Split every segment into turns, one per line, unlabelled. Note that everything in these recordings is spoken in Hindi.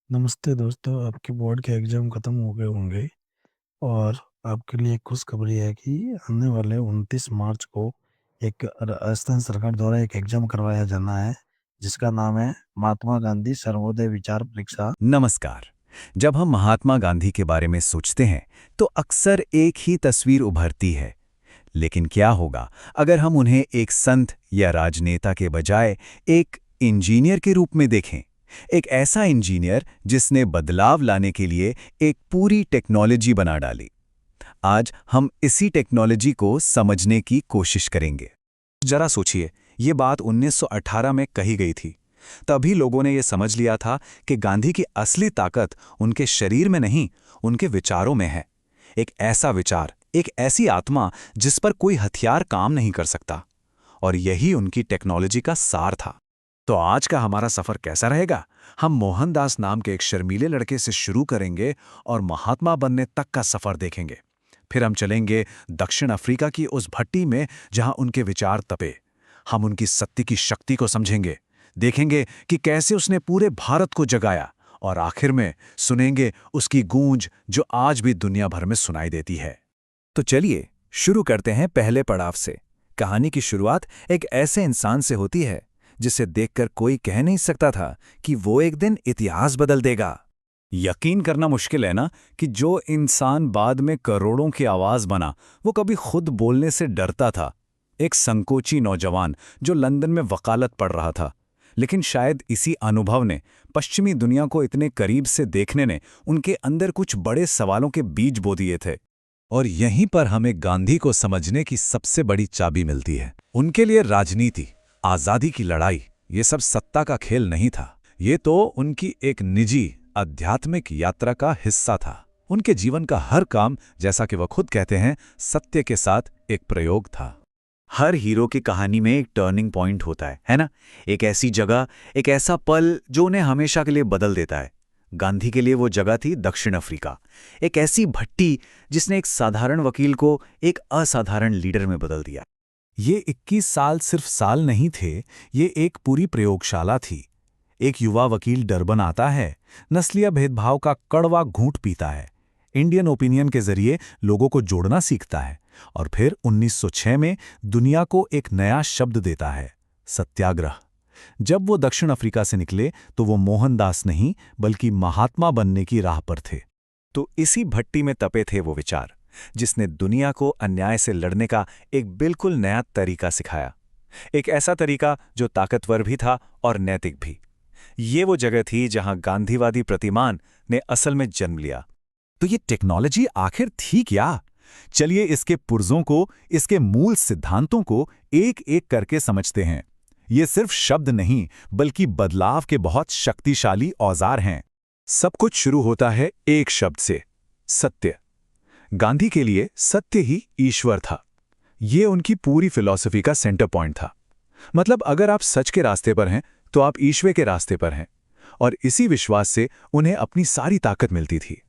नमस्ते दोस्तों, आपके बोर्ड के एग्ज़ाम ख़त्म हो गए होंगे और आपके लिए खुशखबरी है कि आने वाले 29 मार्च को एक राजस्थान सरकार द्वारा एक एग्ज़ाम करवाया जाना है, जिसका नाम है महात्मा गांधी सर्वोदय विचार परीक्षा।
नमस्कार। जब हम महात्मा गांधी के बारे में सोचते हैं तो अक्सर एक ही तस्वीर उभरती है। लेकिन क्या होगा अगर हम उन्हें एक संत या राजनेता के बजाय एक इंजीनियर के रूप में देखें? एक ऐसा इंजीनियर जिसने बदलाव लाने के लिए एक पूरी टेक्नोलॉजी बना डाली। आज हम इसी टेक्नोलॉजी को समझने की कोशिश करेंगे। जरा सोचिए, ये बात 1918 में कही गई थी। तभी लोगों ने यह समझ लिया था कि गांधी की असली ताकत उनके शरीर में नहीं, उनके विचारों में है। एक ऐसा विचार, एक ऐसी आत्मा जिस पर कोई हथियार काम नहीं कर सकता। और यही उनकी टेक्नोलॉजी का सार था। तो आज का हमारा सफर कैसा रहेगा? हम मोहनदास नाम के एक शर्मीले लड़के से शुरू करेंगे और महात्मा बनने तक का सफर देखेंगे। फिर हम चलेंगे दक्षिण अफ्रीका की उस भट्टी में जहां उनके विचार तपे। हम उनकी सत्य की शक्ति को समझेंगे, देखेंगे कि कैसे उसने पूरे भारत को जगाया, और आखिर में सुनेंगे उसकी गूंज जो आज भी दुनिया भर में सुनाई देती है। तो चलिए शुरू करते हैं पहले पड़ाव से। कहानी की शुरुआत एक ऐसे इंसान से होती है जिसे देखकर कोई कह नहीं सकता था कि वो एक दिन इतिहास बदल देगा। यकीन करना मुश्किल है ना कि जो इंसान बाद में करोड़ों की आवाज बना, वो कभी खुद बोलने से डरता था। एक संकोची नौजवान जो लंदन में वकालत पढ़ रहा था। लेकिन शायद इसी अनुभव ने, पश्चिमी दुनिया को इतने करीब से देखने ने, उनके अंदर कुछ बड़े सवालों के बीज बो दिए थे। और यहीं पर हमें गांधी को समझने की सबसे बड़ी चाबी मिलती है। उनके लिए राजनीति, आजादी की लड़ाई, ये सब सत्ता का खेल नहीं था। ये तो उनकी एक निजी आध्यात्मिक यात्रा का हिस्सा था। उनके जीवन का हर काम, जैसा कि वह खुद कहते हैं, सत्य के साथ एक प्रयोग था। हर हीरो की कहानी में एक टर्निंग पॉइंट होता है ना? एक ऐसी जगह, एक ऐसा पल जो उन्हें हमेशा के लिए बदल देता है। गांधी के लिए वो जगह थी दक्षिण अफ्रीका। एक ऐसी भट्टी जिसने एक साधारण वकील को एक असाधारण लीडर में बदल दिया। ये 21 साल सिर्फ साल नहीं थे, ये एक पूरी प्रयोगशाला थी। एक युवा वकील डरबन आता है, नस्लीय भेदभाव का कड़वा घूंट पीता है, इंडियन ओपिनियन के जरिए लोगों को जोड़ना सीखता है, और फिर 1906 में दुनिया को एक नया शब्द देता है, सत्याग्रह। जब वो दक्षिण अफ्रीका से निकले तो वो मोहनदास नहीं बल्कि महात्मा बनने की राह पर थे। तो इसी भट्टी में तपे थे वो विचार, जिसने दुनिया को अन्याय से लड़ने का एक बिल्कुल नया तरीका सिखाया। एक ऐसा तरीका जो ताकतवर भी था और नैतिक भी। ये वो जगह थी जहां गांधीवादी प्रतिमान ने असल में जन्म लिया। तो ये टेक्नोलॉजी आखिर थी क्या? चलिए इसके पुर्जों को, इसके मूल सिद्धांतों को एक एक करके समझते हैं। ये सिर्फ शब्द नहीं बल्कि बदलाव के बहुत शक्तिशाली औजार हैं। सब कुछ शुरू होता है एक शब्द से, सत्य। गांधी के लिए सत्य ही ईश्वर था। ये उनकी पूरी फिलॉसफी का सेंटर पॉइंट था। मतलब अगर आप सच के रास्ते पर हैं तो आप ईश्वर के रास्ते पर हैं, और इसी विश्वास से उन्हें अपनी सारी ताकत मिलती थी।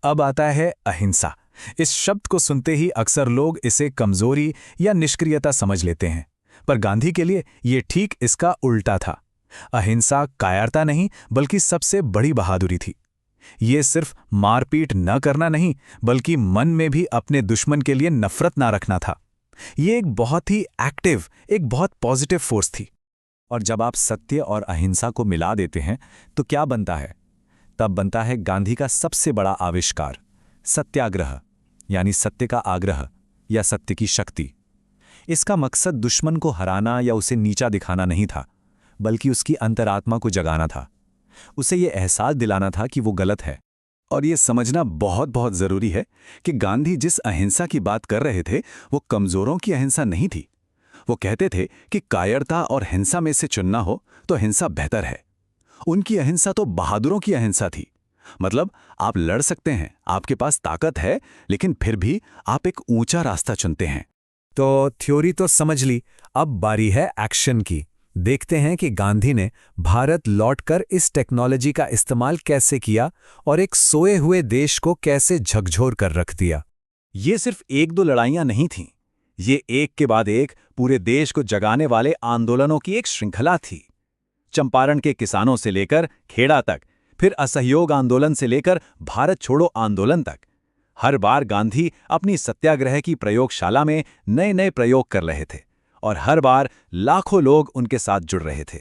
अब आता है अहिंसा। इस शब्द को सुनते ही अक्सर लोग इसे कमजोरी या निष्क्रियता समझ लेते हैं, पर गांधी के लिए ये ठीक इसका उल्टा था। अहिंसा कायरता नहीं बल्कि सबसे बड़ी बहादुरी थी। ये सिर्फ मारपीट न करना नहीं बल्कि मन में भी अपने दुश्मन के लिए नफरत ना रखना था। ये एक बहुत ही एक्टिव, एक बहुत पॉजिटिव फोर्स थी। और जब आप सत्य और अहिंसा को मिला देते हैं तो क्या बनता है? तब बनता है गांधी का सबसे बड़ा आविष्कार, सत्याग्रह, यानी सत्य का आग्रह या सत्य की शक्ति। इसका मकसद दुश्मन को हराना या उसे नीचा दिखाना नहीं था, बल्कि उसकी अंतरात्मा को जगाना था। उसे ये एहसास दिलाना था कि वो गलत है। और ये समझना बहुत बहुत जरूरी है कि गांधी जिस अहिंसा की बात कर रहे थे वो कमजोरों की अहिंसा नहीं थी। वो कहते थे कि कायरता और हिंसा में से चुनना हो तो हिंसा बेहतर है। उनकी अहिंसा तो बहादुरों की अहिंसा थी। मतलब आप लड़ सकते हैं, आपके पास ताकत है, लेकिन फिर भी आप एक ऊंचा रास्ता चुनते हैं। तो थ्योरी तो समझ ली, अब बारी है एक्शन की। देखते हैं कि गांधी ने भारत लौटकर इस टेक्नोलॉजी का इस्तेमाल कैसे किया और एक सोए हुए देश को कैसे झकझोर कर रख दिया। ये सिर्फ एक दो लड़ाइयां नहीं थीं, ये एक के बाद एक पूरे देश को जगाने वाले आंदोलनों की एक श्रृंखला थी। चंपारण के किसानों से लेकर खेड़ा तक, फिर असहयोग आंदोलन से लेकर भारत छोड़ो आंदोलन तक। हर बार गांधी अपनी सत्याग्रह की प्रयोगशाला में नए नए प्रयोग कर रहे थे और हर बार लाखों लोग उनके साथ जुड़ रहे थे।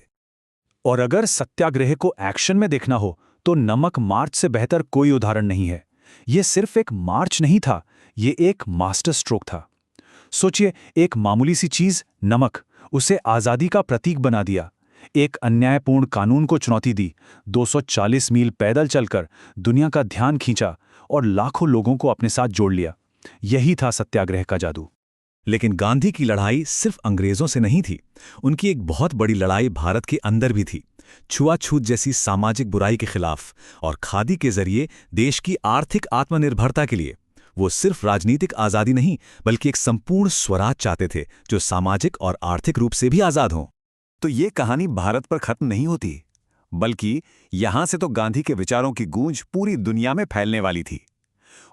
और अगर सत्याग्रह को एक्शन में देखना हो तो नमक मार्च से बेहतर कोई उदाहरण नहीं है। ये सिर्फ एक मार्च नहीं था, ये एक मास्टर स्ट्रोक था। सोचिए, एक मामूली सी चीज नमक, उसे आजादी का प्रतीक बना दिया। एक अन्यायपूर्ण कानून को चुनौती दी, 240 मील पैदल चलकर दुनिया का ध्यान खींचा और लाखों लोगों को अपने साथ जोड़ लिया। यही था सत्याग्रह का जादू।
लेकिन गांधी की लड़ाई सिर्फ अंग्रेजों से नहीं थी। उनकी एक बहुत बड़ी लड़ाई भारत के अंदर भी थी, छुआछूत जैसी सामाजिक बुराई के खिलाफ और खादी के जरिए देश की आर्थिक आत्मनिर्भरता के लिए। वो सिर्फ राजनीतिक आज़ादी नहीं बल्कि एक संपूर्ण स्वराज चाहते थे जो सामाजिक और आर्थिक रूप से भी आज़ाद हो। तो ये कहानी भारत पर खत्म नहीं होती, बल्कि यहां से तो गांधी के विचारों की गूंज पूरी दुनिया में फैलने वाली थी।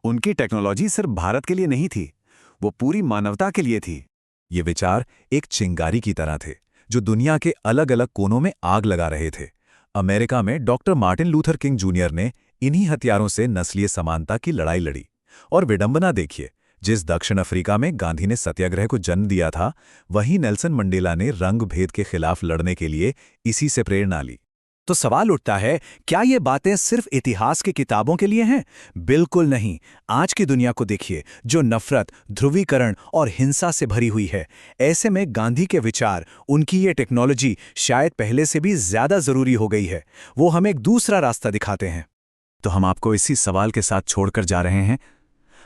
उनकी टेक्नोलॉजी सिर्फ भारत के लिए नहीं थी, वो पूरी मानवता के लिए थी। ये विचार एक चिंगारी की तरह थे जो दुनिया के अलग अलग कोनों में आग लगा रहे थे। अमेरिका में doctor Martin Luther king junior ने इन्हीं हथियारों से नस्लीय समानता की लड़ाई लड़ी। और विडंबना देखिए, जिस दक्षिण अफ्रीका में गांधी ने सत्याग्रह को जन्म दिया था, वहीं नेल्सन मंडेला ने रंग भेद के खिलाफ लड़ने के लिए इसी से प्रेरणा ली। तो सवाल उठता है, क्या ये बातें सिर्फ इतिहास की किताबों के लिए हैं? बिल्कुल नहीं। आज की दुनिया को देखिए, जो नफरत, ध्रुवीकरण और हिंसा से भरी हुई है। ऐसे में गांधी के विचार, उनकी ये टेक्नोलॉजी शायद पहले से भी ज्यादा जरूरी हो गई है। वो हमें एक दूसरा रास्ता दिखाते हैं। तो हम आपको इसी सवाल के साथ छोड़कर जा रहे हैं।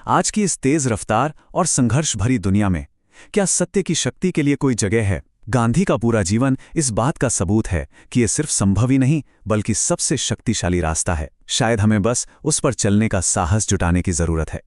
आज की इस तेज रफ्तार और संघर्ष भरी दुनिया में क्या सत्य की शक्ति के लिए कोई जगह है? गांधी का पूरा जीवन इस बात का सबूत है कि यह सिर्फ संभव ही नहीं बल्कि सबसे शक्तिशाली रास्ता है। शायद हमें बस उस पर चलने का साहस जुटाने की जरूरत है।